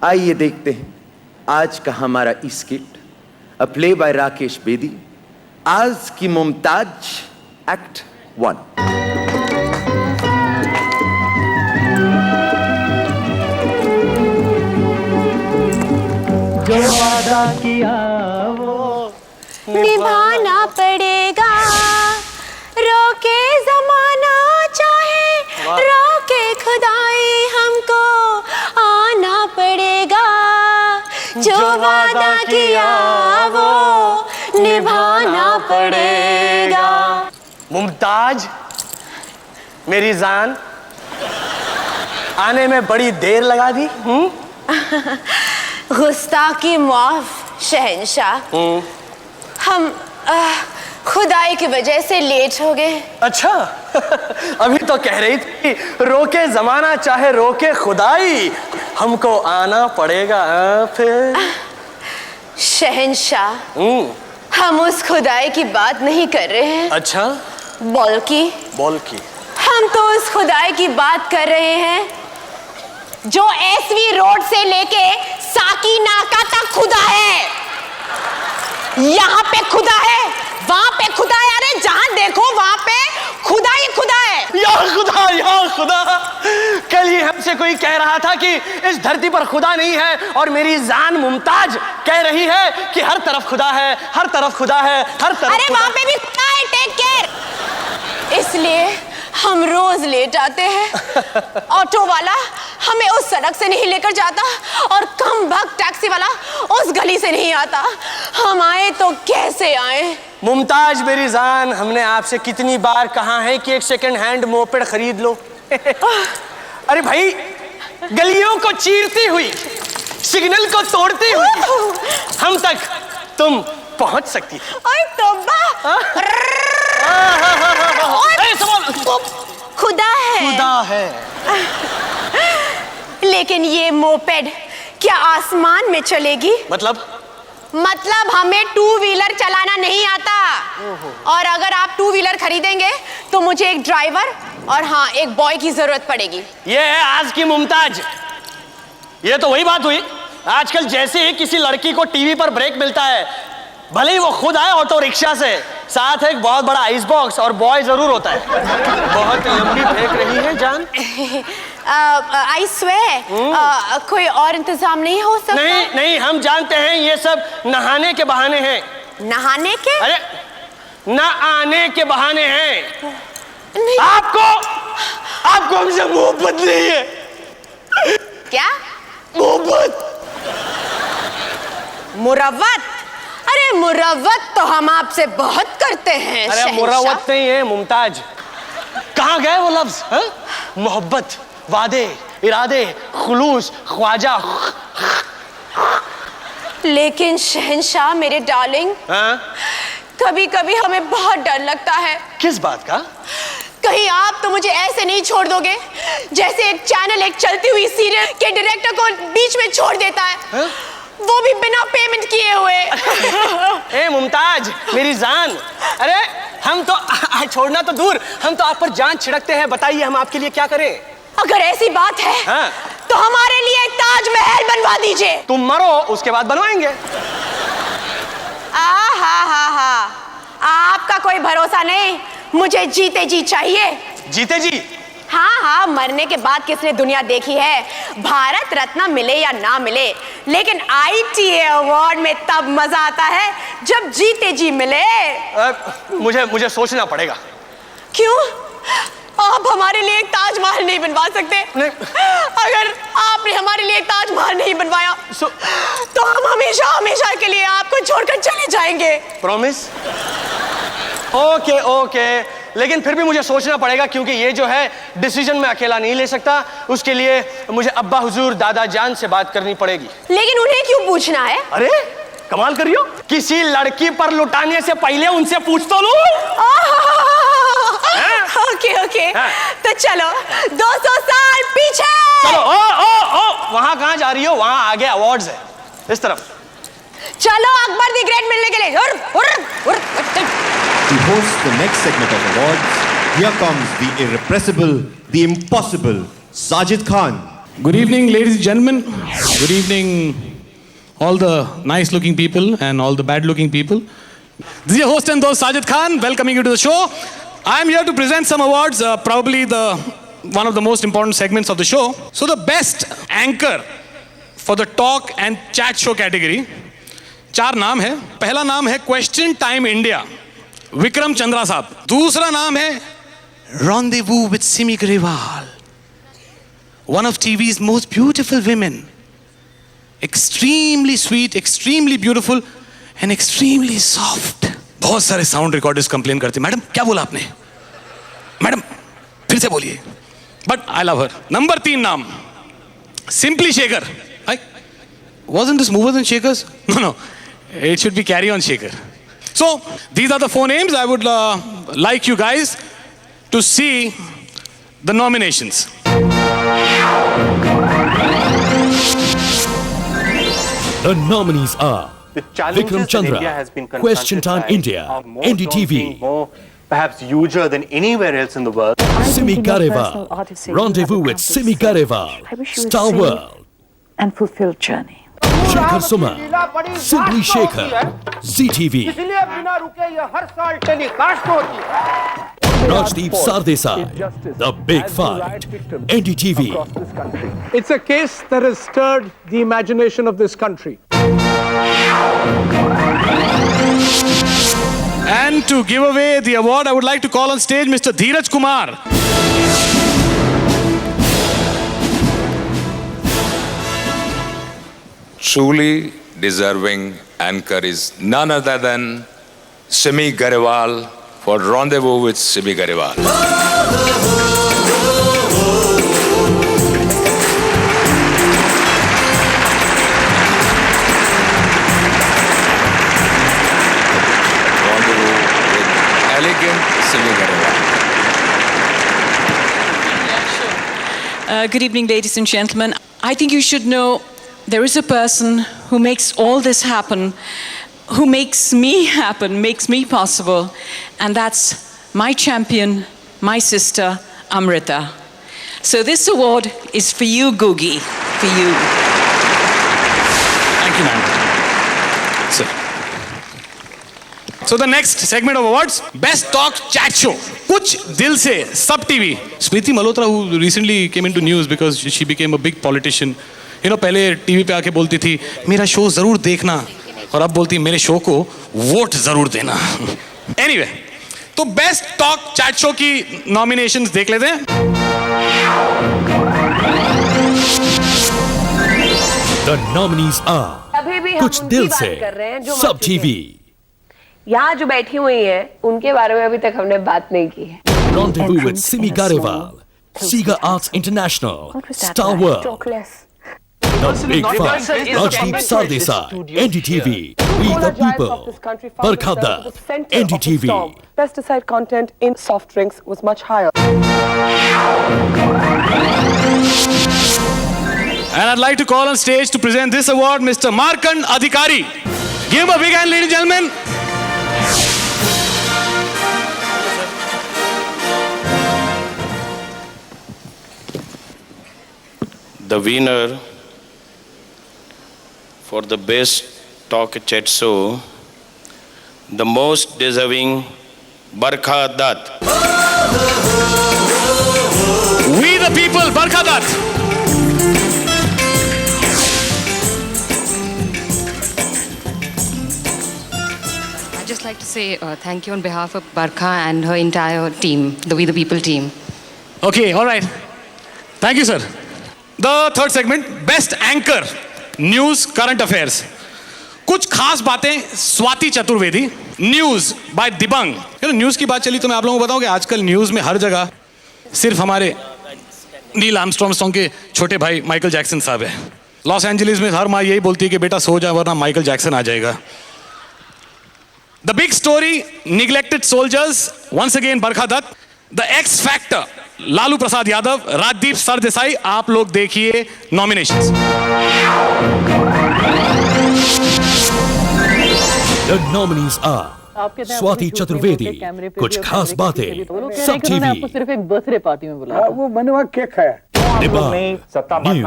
आइए देखते हैं आज का हमारा skit, a play by Rakesh Bedi, आज की मुमताज, एक्ट 1। जो वादा किया वो निभाना पड़ेगा, रोके जमाना चाहे रोके खुदाई, हमको आना पड़ेगा। जो वादा किया वो निभाना पड़ेगा। मुमताज मेरी जान, आने में बड़ी देर लगा दी। गुस्ताखी माफ शहंशाह, हम खुदाई की वजह से लेट हो गए। अच्छा अभी तो कह रही थी रोके जमाना चाहे रोके खुदाई, हमको आना पड़ेगा। फिर शहंशाह, हम उस खुदाई की बात नहीं कर रहे हैं। अच्छा, बल्कि हम तो उस खुदाई की बात कर रहे हैं जो एसवी रोड से लेके साकी नाका तक खुदा है। यहाँ पे खुदा है, वहां पे खुदा है, अरे जहां देखो वहां पे खुदा ही खुदा है। या खुदा, कल ही हमसे कोई कह रहा था कि इस धरती पर खुदा नहीं है, और मेरी जान मुमताज कह रही है कि हर तरफ खुदा है, हर तरफ खुदा है, हर तरफ। अरे वहां पे भी खुदा है, टेक केयर। इसलिए हम रोज लेट आते हैं। ऑटो वाला हमें उस सड़क से नहीं लेकर जाता, और कम भक्त टैक्सी वाला उस गली से नहीं आता। हम आए तो कैसे आए? मुमताज मेरी जान, हमने आपसे कितनी बार कहा है कि एक सेकंड हैंड मोपेड खरीद लो। अरे भाई, गलियों को चीरती हुई, सिग्नल को तोड़ती हुई हम तक तुम पहुंच सकती थी। ओए तौबा, खुदा है। खुदा है। लेकिन ये मोपेड क्या आसमान में चलेगी? मतलब हमें टू व्हीलर चलाना नहीं आता, और अगर आप टू व्हीलर खरीदेंगे तो मुझे एक ड्राइवर और हाँ एक बॉय की जरूरत पड़ेगी। ये है आज की मुमताज। ये तो वही बात हुई, आजकल जैसे ही किसी लड़की को टीवी पर ब्रेक मिलता है, भले ही वो खुद आए ऑटो रिक्शा से, साथ एक बहुत बड़ा आइस बॉक्स और बॉय जरूर होता है। बहुत लंबी फेंक रही है जान। आई स्वेयर, कोई और इंतजाम नहीं हो सकता? नहीं, हम जानते हैं ये सब नहाने के बहाने हैं। नहाने के? अरे न आने के बहाने हैं। नहीं। आपको हमसे मोहब्बत नहीं है। क्या मोहब्बत? मुरव्वत? अरे मुरव्वत तो हम आपसे बहुत करते हैं। अरे मुरव्वत नहीं है मुमताज, कहाँ गए वो लफ्ज? मोहब्बत, वादे, इरादे, खुलूस, ख्वाजा। लेकिन शहंशाह मेरे डार्लिंग, कभी कभी हमें बहुत डर लगता है। किस बात का? कहीं आप तो मुझे ऐसे नहीं छोड़ दोगे जैसे एक चैनल एक चलती हुई सीरियल के डायरेक्टर को बीच में छोड़ देता है, वो भी बिना पेमेंट किए हुए। ए मुमताज मेरी जान, अरे हम तो छोड़ना तो दूर, हम तो आप पर जान छिड़कते हैं। बताइए हम आपके लिए क्या करें? अगर ऐसी बात है तो हमारे लिए एक ताजमहल बनवा दीजिए। तुम मरो उसके बाद बनवाएंगे। हा, आपका कोई भरोसा नहीं, मुझे जीते जी चाहिए। जीते जी? हाँ, मरने के बाद किसने दुनिया देखी है? भारत रत्न मिले या ना मिले, लेकिन ITA अवार्ड में तब मजा आता है जब जीते जी मिले। मुझे सोचना पड़ेगा। क्यों? आप हमारे लिए एक ताजमहल नहीं बनवा सकते? नहीं। अगर आपने हमारे लिए एक ताजमहल नहीं बनवाया तो हम हमेशा के लिए आपको छोड़कर चले जाएंगे। प्रॉमिस? ओके, लेकिन फिर भी मुझे सोचना पड़ेगा, क्योंकि ये जो है डिसीजन मैं अकेला नहीं ले सकता। उसके लिए मुझे अब्बा हुजूर दादा जान से बात करनी पड़ेगी। लेकिन उन्हें क्यों पूछना है? अरे कमाल कर रही हो, किसी लड़की पर लुटाने से पहले उनसे पूछ तो लूं। ओके, तो चलो 200 साल पीछे। चलो। ओ वहां कहाँ जा रही हो? वहां आगे अवार्ड्स है, इस तरफ चलो अकबर द ग्रेट मिलने के लिए। To host the next segment of awards, here comes the irrepressible, the impossible, Sajid Khan. Good evening, ladies and gentlemen. Good evening, all the nice-looking people and all the bad-looking people. This is your host and host Sajid Khan, welcoming you to the show. I am here to present some awards, probably one of the most important segments of the show. So the best anchor for the talk and chat show category, 4 नाम है. पहला नाम है Question Time India, Vikram Chandra साहब. दूसरा नाम है Rendezvous with Simi Grewal, one of TV's most beautiful women. Extremely sweet, extremely beautiful and extremely soft. बहुत सारे साउंड रिकॉर्डर्स कंप्लेन करते, मैडम क्या बोला आपने, मैडम फिर से बोलिए, but I love her. Number 3 नाम Simply Shaker. Wasn't this Movers and Shakers? No, it should be Carry On Shaker. So these are the 4 names. I would like you guys to see the nominations. The nominees are The challenges Vikram that Chandra, India has been Question confronted Time by India, are more NDTV. daunting, more perhaps huger than anywhere else in the world. Simi Garewal, Rendezvous with Simi Garewal, Star World, and fulfilled journey. Shekhar Suman, Simply Shaker, ZTV, Rajdeep Sardesai, The Big Fight, NDTV. It's a case that has stirred the imagination of this country. And to give away the award, I would like to call on stage Mr. Dheeraj Kumar. Truly deserving anchor is none other than Simi Garewal for Rendezvous with Simi Garewal. Rendezvous with elegant Simi Garewal. Good evening, ladies and gentlemen. I think you should know there is a person who makes all this happen, who makes me happen, makes me possible, and that's my champion, my sister, Amrita. So this award is for you, Googie, for you. Thank you, ma'am. So the next segment of awards, Best Talk Chat Show. Kuch Dil Se, Sub TV. Smriti Malhotra, who recently came into news because she became a big politician. You know, पहले TV पे आके बोलती थी मेरा show जरूर देखना, और अब बोलती मेरे शो को वोट जरूर देना. Anyway, तो बेस्ट टॉक चैट शो की नॉमिनेशंस देख लेते हैं. The nominees are अभी भी हम कुछ उनकी दिल बात से, कर रहे हैं जो सब TV, यहाँ जो बैठी हुई हैं उनके बारे में अभी तक हमने बात नहीं की है. Rendezvous with Simi Garewal, Sega Arts International, Star World, The Big Fight, Rajdeep Sardesai, NDTV, We the People, Barkha Dutt, NDTV. Pesticide content in soft drinks was much higher. And I'd like to call on stage to present this award, Mr. Markand Adhikari. Give him a big hand, ladies and gentlemen. The winner for the best talk chat show, the most deserving, Barkha Dutt. We the People, Barkha Dutt. I'd just like to say thank you on behalf of Barkha and her entire team, the We the People team. Okay, all right. Thank you, sir. The third segment, Best Anchor, News, Current Affairs. कुछ खास बातें Swati Chaturvedi, news by Dibang. News की बात चली तो मैं आप लोगों को बताऊं कि आजकल न्यूज में हर जगह सिर्फ हमारे नील आर्मस्ट्रॉन्ग के छोटे भाई माइकल जैक्सन साहब है. लॉस एंजलिस में हर माँ यही बोलती है कि बेटा सो जा वरना माइकल जैक्सन आ जाएगा. The big story, neglected soldiers, once again Barkha Dutt. The X factor, Lalu Prasad Yadav, Rajdeep Sardesai. आप लोग देखिए nominations. The nominees are Swati Chaturvedi, कुछ खास बातें, सब टीवी. सिर्फ एक बर्थडे पार्टी में बुलाया. वो मैंने वहाँ केक खाया. Debate, news,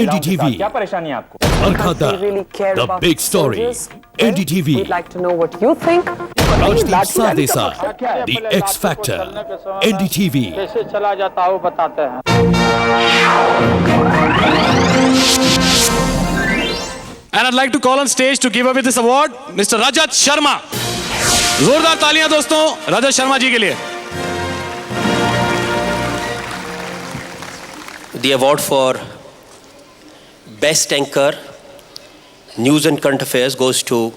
NDTV. क्या परेशानी है आपको? Barkha, the big story, NDTV. We'd like to know what you think. Rajdeep Sardesai, the X Factor, NDTV. कैसे चला जाता हो बताते हैं. And I'd like to call on stage to give away this award, Mr. Rajat Sharma. जोरदार तालियां दोस्तों रजत शर्मा जी के लिए. The award for Best Anchor, News and Current Affairs goes to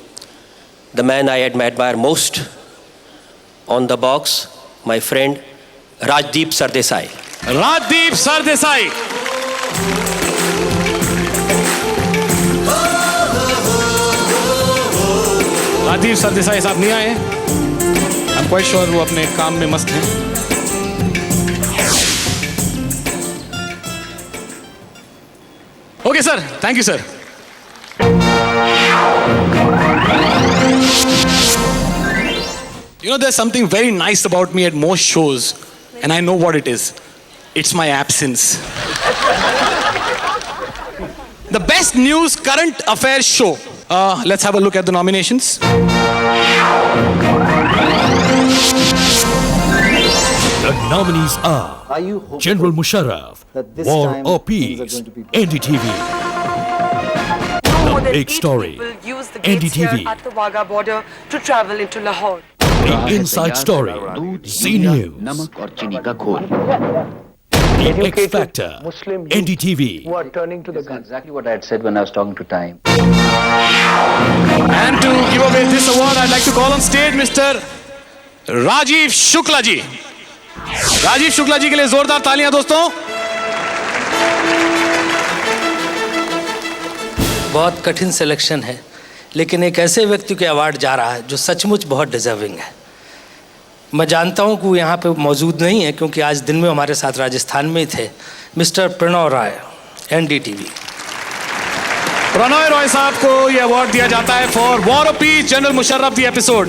the man I admire most on the box, my friend Rajdeep Sardesai. Rajdeep Sardesai. Rajiv Sardesai साहब नहीं आए. I am quite sure वो अपने काम में मस्त हैं. Okay sir, thank you sir. You know, there's something very nice about me at most shows, and I know what it is. It's my absence. The best news current affairs show. Let's have a look at the nominations. The nominees are General Musharraf, War or Peace, NDTV. The Big Story, NDTV. At the Wagah border to travel into Lahore. The Inside Story, Z News. The X Factor, NDTV. Who are turning to the gun. Exactly what I had said when I was talking to Time. And to give away this award, I'd like to call on stage Mr. Rajiv Shukla ji. Rajiv Shukla ji के लिए जोरदार तालियां दोस्तों. बहुत कठिन selection है, लेकिन एक ऐसे व्यक्ति के अवार्ड जा रहा है जो सचमुच बहुत डिजर्विंग है. मैं जानता हूं कि वो यहाँ पे मौजूद नहीं है क्योंकि आज दिन में हमारे साथ राजस्थान में ही थे. मिस्टर प्रणव राय, NDTV. प्रणव रॉय साहब को यह अवार्ड दिया जाता है for war of peace general Musharraf the episode.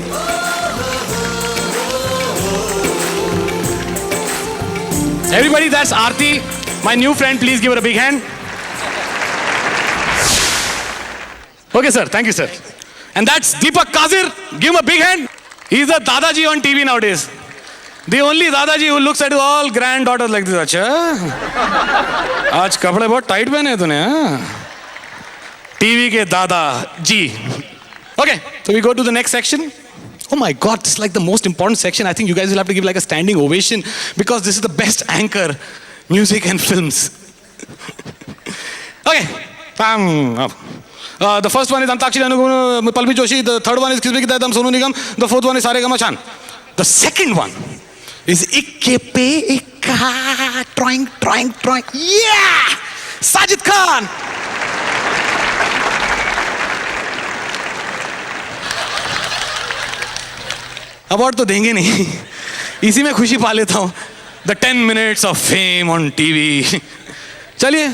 Everybody, that's Aarti, my new friend. Please give her a big hand. Okay, sir. Thank you, sir. And that's Deepak Kazir. Give him a big hand. He's the Dadaji on TV nowadays. The only Dadaji who looks at all granddaughters like this. अच्छा, आज कपड़े बहुत tight पहने तूने. TV के दादा जी. Okay, so we go to the next section. Oh my God, this is like the most important section. I think you guys will have to give like a standing ovation because this is the best anchor, music and films. Okay, the first one is Antakshari Anugam Palvi Joshi. The third one is Kisme Ki Daidam Sonu Nigam. The fourth one is Saregama Chan. The second one is Ikke Pe Ikka. Trying. Yeah! Sajid Khan. Award तो देंगे नहीं, इसी में खुशी पा लेता हूँ. The 10 minutes of fame on TV. चलिए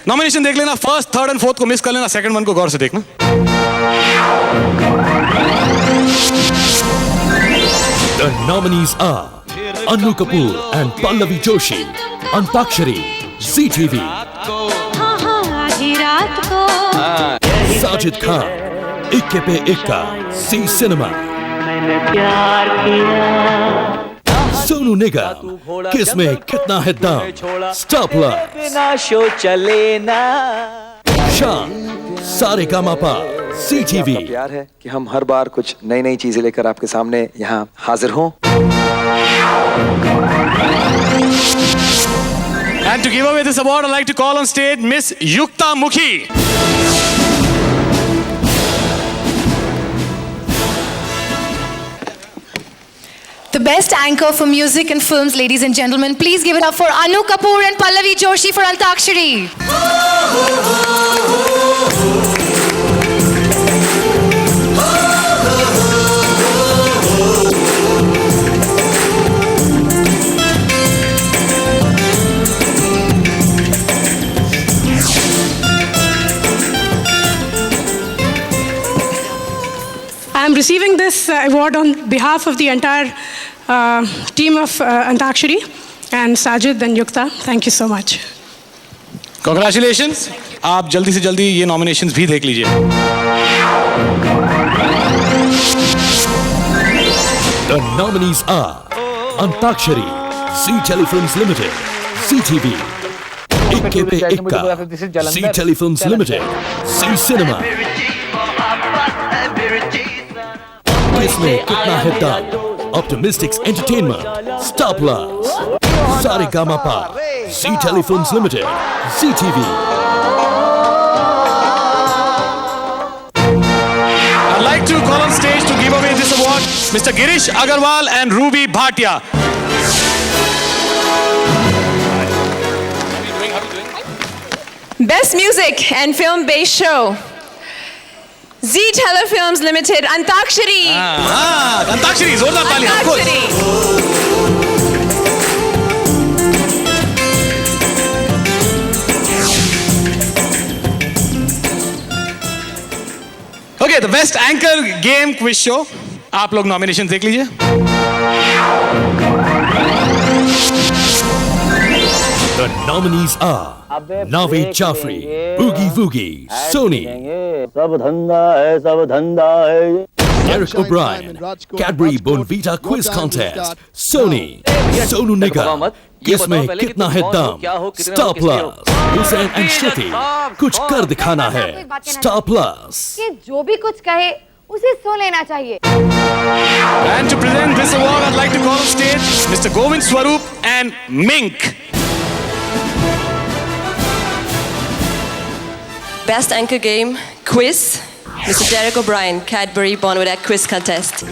नॉमिनेशन देख लेना. फर्स्ट, थर्ड एंड फोर्थ को मिस कर लेना, सेकंड वन को गौर से देखना. The nominees are Anu Kapoor and Pallavi Joshi, Antakshari, ZTV. Sajid Khan, Ikke Pe Ikka, Z Cinema. Sonu Nigam, किस में कितना है दम, स्टार प्लस. शो चले ना. शान, सारेगामापा, CTV. प्यार है कि हम हर बार कुछ नई नई चीजें लेकर आपके सामने यहाँ हाजिर हों. And to give away this award, I'd like to call on stage Miss Yukta Mukhi. The best anchor for music and films, ladies and gentlemen. Please give it up for Anu Kapoor and Pallavi Joshi for Antakshari. I'm receiving this award on behalf of the entire team of Antakshari and Sajid and Yukta. Thank you so much. Congratulations. आप जल्दी से जल्दी ये nominations भी देख लीजिए. The nominees are Antakshari, C Telefilms Limited, CTV, Ikke Pe Ikka, C Telefilms Limited, C Cinema. Kisme Kitna Hai Dam, Optimistics Entertainment, Star Plus, Saregama, C Telefilms Limited, CTV. I'd like to call on stage to give away this award, Mr. Girish Agarwal and Ruby Bhatia. Best Music and Film Based Show. Z Telefilms Limited, Antakshari. Antakshari, जोरदार तालियां. Okay, the Best Anchor Game Quiz Show. आप लोग nominations देख लीजिए. The nominees are Naved Jaffrey, Boogie Woogie, Sony. Derek O'Brien, Cadbury Bonvita Quiz Contest, Sony. Sonu Nigam, Kisme Kitna Hai Dam, Star Plus. Hussain and Shruti, Kuch Kar Dikhana Hai, Star Plus. कि जो भी कुछ कहे उसे सुन लेना चाहिए. And to present this award, I'd like to call on stage Mr. Govind Swaroop and Mink. Best Anchor Game Quiz, Mr. Derek O'Brien, Cadbury Bonvita Quiz Contest.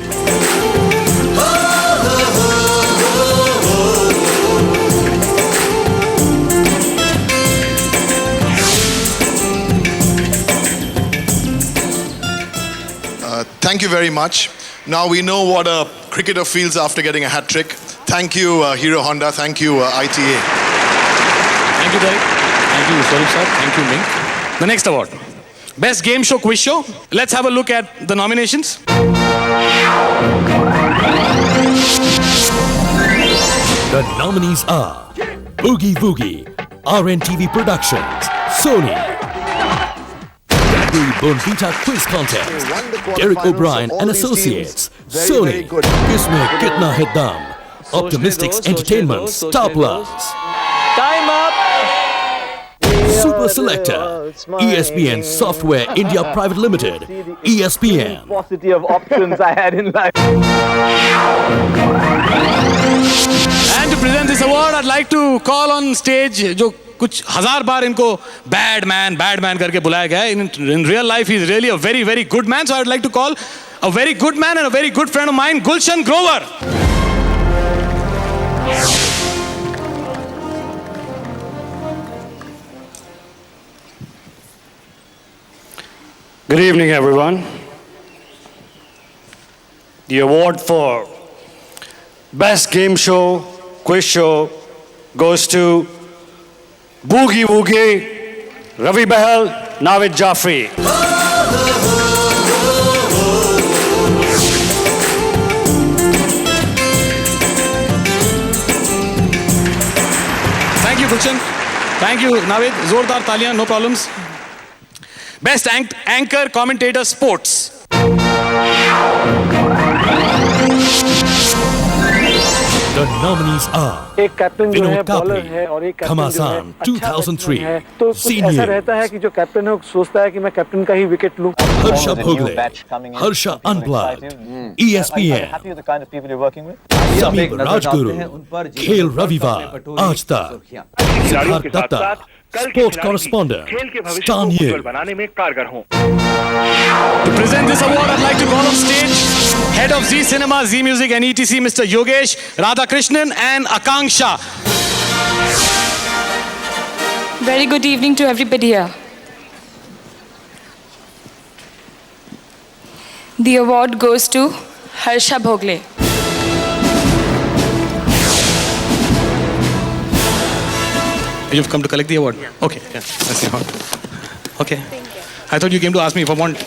Thank you very much. Now we know what a cricketer feels after getting a hat trick. Thank you, Hero Honda. Thank you, ITA. Thank you, Derek. Thank you, Swaroop sir. Thank you, Mink. The next award, Best Game Show Quiz Show. Let's have a look at the nominations. The nominees are Boogie Woogie, RNTV Productions, Sony. Cadbury Bonvita Quiz Contest, Derek O'Brien and Associates, Sony. Kisme Kitna Hai Dam, Optimistics Entertainment, Star Plus. Time up. Super Selector, ESPN Software India Private Limited, ESPN. Paucity of options I had in life. And to present this award, I'd like to call on stage जो कुछ हजार बार इनको bad man करके बुलाया गया है. In real life, he's really a very, very good man. So I'd like to call a very good man and a very good friend of mine, Gulshan Grover. Good evening, everyone. The award for Best Game Show, Quiz Show goes to Boogie Woogie, Ravi Bahal, Naved Jaffrey. Thank you, Gulshan. Thank you, Naved. Zordar taliyan, no problems. Best Anchor Commentator Sports. The nominees are एक captain जो है Vinod bowler Kapri, है और एक captain जो है Khamasan, अच्छा 2003, है. तो कुछ Senior. ऐसा रहता है कि जो कैप्टन है वो सोचता है कि मैं कैप्टन का ही विकेट लूं. Harsha Bhogle, Harsha Unplugged, ESPN. Happy with the kind of people you're working with? Sameep Rajguru, Khel Ravivar, Aaj Tak, Siddharth Datta, Sports Correspondent, Star News. बनाने में कारगर हूं. To present this award, I'd like to call on stage Head of Z Cinema, Z Music and ETC, Mr. Yogesh Radhakrishnan and Akanksha. Very good evening to everybody here. The award goes to Harsha Bhogle. You've come to collect the award? Yeah. Okay. Yeah. That's the award. Okay. I thought you came to ask me if I want.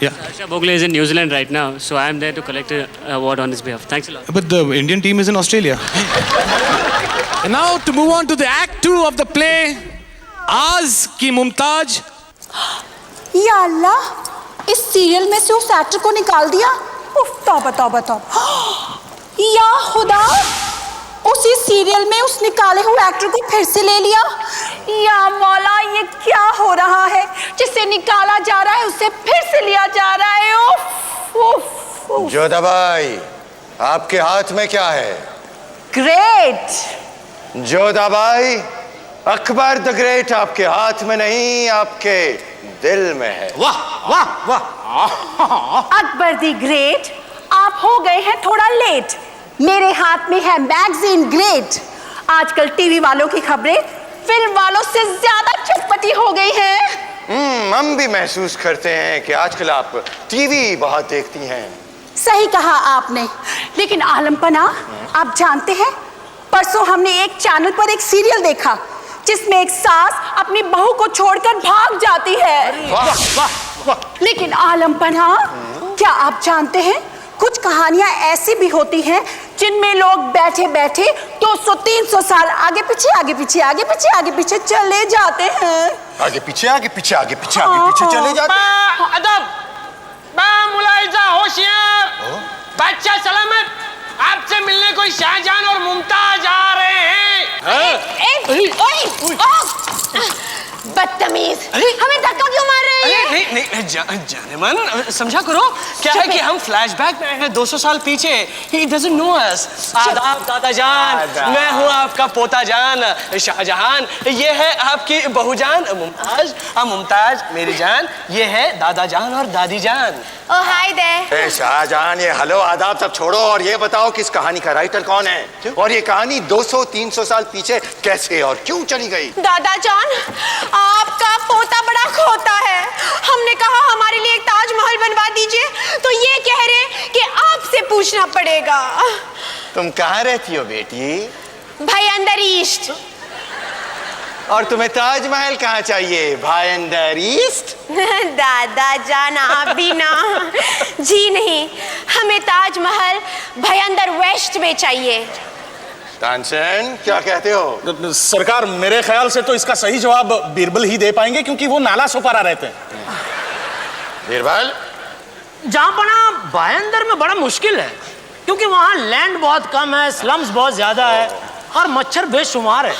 Yeah. Harsha Bhogle is in New Zealand right now, so I am there to collect an award on his behalf. Thanks a lot. But the Indian team is in Australia. And now to move on to the act 2 of the play, आज की मुमताज। या अल्लाह, इस serial में से उस actor को निकाल दिया। उफ, तौबा तौबा तौबा। या खुदा, उसी सीरियल में उस निकाले हुए एक्टर को फिर से ले लिया। या मौला, ये क्या हो रहा है? जिसे निकाला जा रहा है उसे फिर से लिया जा रहा है। उफ, उफ, उफ। जोधा भाई, आपके हाथ में क्या है? ग्रेट। जोधा भाई, अकबर द ग्रेट आपके हाथ में नहीं, आपके दिल में है। वाह वाह वाह। अकबर द ग्रेट, आप हो गए हैं थोड़ा लेट। मेरे हाथ में है मैगजीन ग्रेट। आजकल टीवी वालों की खबरें फिल्म वालों से ज्यादा चटपटी हो गई हैं। हम भी महसूस करते हैं कि आजकल आप टीवी बहुत देखती हैं। सही कहा आपने, लेकिन आलम पना, आप जानते हैं, परसों हमने एक चैनल पर एक सीरियल देखा जिसमें एक सास अपनी बहू को छोड़कर भाग जाती है। वाह वाह वाह। लेकिन आलम पना, क्या आप जानते हैं, कुछ कहानियां ऐसी भी होती हैं जिनमें लोग बैठे बैठे 200-300 साल आगे पीछे आगे पीछे आगे पीछे आगे पीछे चले जाते हैं। आगे पीछे आगे पीछे आगे पीछे आगे पीछे चले जाते हैं। अदब, मुलाहिजा, होशियार, बच्चा सलामत, आपसे मिलने कोई शाहजहान और मुमताज आ रहे हैं। बदतमीज, हमें धक्का क्यों मार रहे हैं? नहीं, जाने मन, समझा करो, क्या है कि हम फ्लैशबैक में हैं 200 साल पीछे। He doesn't know us। आदाब दादा जान, मैं हूँ आपका पोता जान शाहजहान, ये है आपकी बहू जान मुमताज। मुमताज मेरी जान, ये है दादा जान और दादी जान। ओ हाय देयर। शाहजहान, ये हेलो आदाब सब छोड़ो और ये बताओ कि इस कहानी का राइटर कौन है और ये कहानी 200-300 साल पीछे कैसे और क्यों चली गई? दादा जान, आपका पोता बड़ा खोता है। हमने कहा हमारे लिए एक ताजमहल बनवा दीजिए, तो ये कह रहे कि आपसे पूछना पड़ेगा। तुम कहाँ रहती हो बेटी? भाई अंदर ईस्ट। और तुम्हें ताजमहल कहाँ चाहिए? भाई अंदर ईस्ट? दादा जान, आप भी ना। जी नहीं, हमें ताजमहल भाई अंदर वेस्ट में चाहिए। तानसेन, क्या कहते हो? सरकार, मेरे ख्याल से तो इसका सही जवाब बीरबल ही दे पाएंगे, क्योंकि वो नाला सोपारा रहते हैं। बीरबल? जहाँ बना भाईंदर में बड़ा मुश्किल है, क्योंकि वहाँ लैंड बहुत कम है, स्लम्स बहुत ज्यादा है और मच्छर बेशुमार है।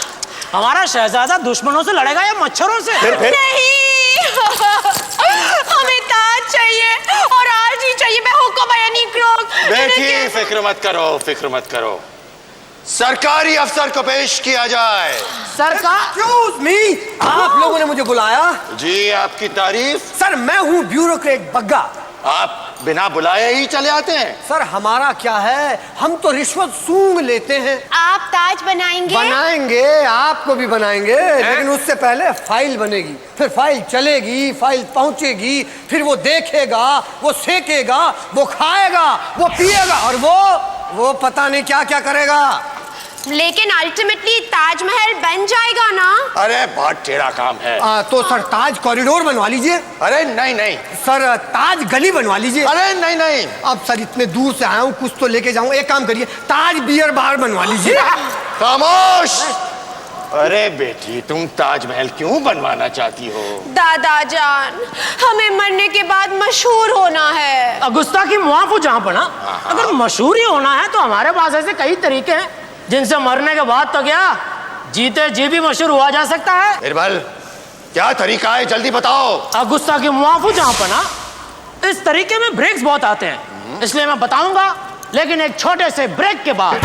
हमारा शहजादा दुश्मनों से लड़ेगा या मच्छरों से? नहीं, हमें ताज चाहिए और आज ही चाहिए। मैं हुक्म बयानी क्रोक। बेटी, फिक्र मत करो, फिक्र मत करो, सरकारी अफसर को पेश किया जाए। सरकार? एक्सक्यूज मी, आप लोगों ने मुझे बुलाया? जी, आपकी तारीफ? सर, मैं हूँ ब्यूरोक्रेट बग्गा। आप बिना बुलाए ही चले आते हैं? सर, हमारा क्या है, हम तो रिश्वत सूंघ लेते हैं। आप ताज बनाएंगे? बनाएंगे, आपको भी बनाएंगे, लेकिन उससे पहले फाइल बनेगी, फिर फाइल चलेगी, फाइल पहुंचेगी, फिर वो देखेगा, वो सेकेगा, वो खाएगा, वो पिएगा और वो पता नहीं क्या क्या करेगा। लेकिन अल्टीमेटली ताजमहल बन जाएगा ना? अरे बहुत टेढ़ा काम है। तो सर, ताज कॉरिडोर बनवा लीजिए। अरे नहीं नहीं। सर, ताज गली बनवा लीजिए। अरे नहीं नहीं। अब सर, इतने दूर से आया हूँ, कुछ तो लेके जाऊँ। एक काम करिए, ताज बियर बार बनवा लीजिए। खामोश। अरे बेटी, तुम ताजमहल क्यों बनवाना चाहती हो? दादा जान, हमें मरने के बाद मशहूर होना है। गुस्ताखी मुआफ हो जहाँ पना। अगर मशहूर ही होना है तो हमारे पास ऐसे कई तरीके हैं जिनसे मरने के बाद तो क्या, जीते जी भी मशहूर हुआ जा सकता है। बीरबल, क्या तरीका है, जल्दी बताओ। गुस्ताखी मुआफ हो जहाँ पना, इस तरीके में ब्रेक्स बहुत आते हैं, इसलिए मैं बताऊंगा, लेकिन एक छोटे से ब्रेक के बाद।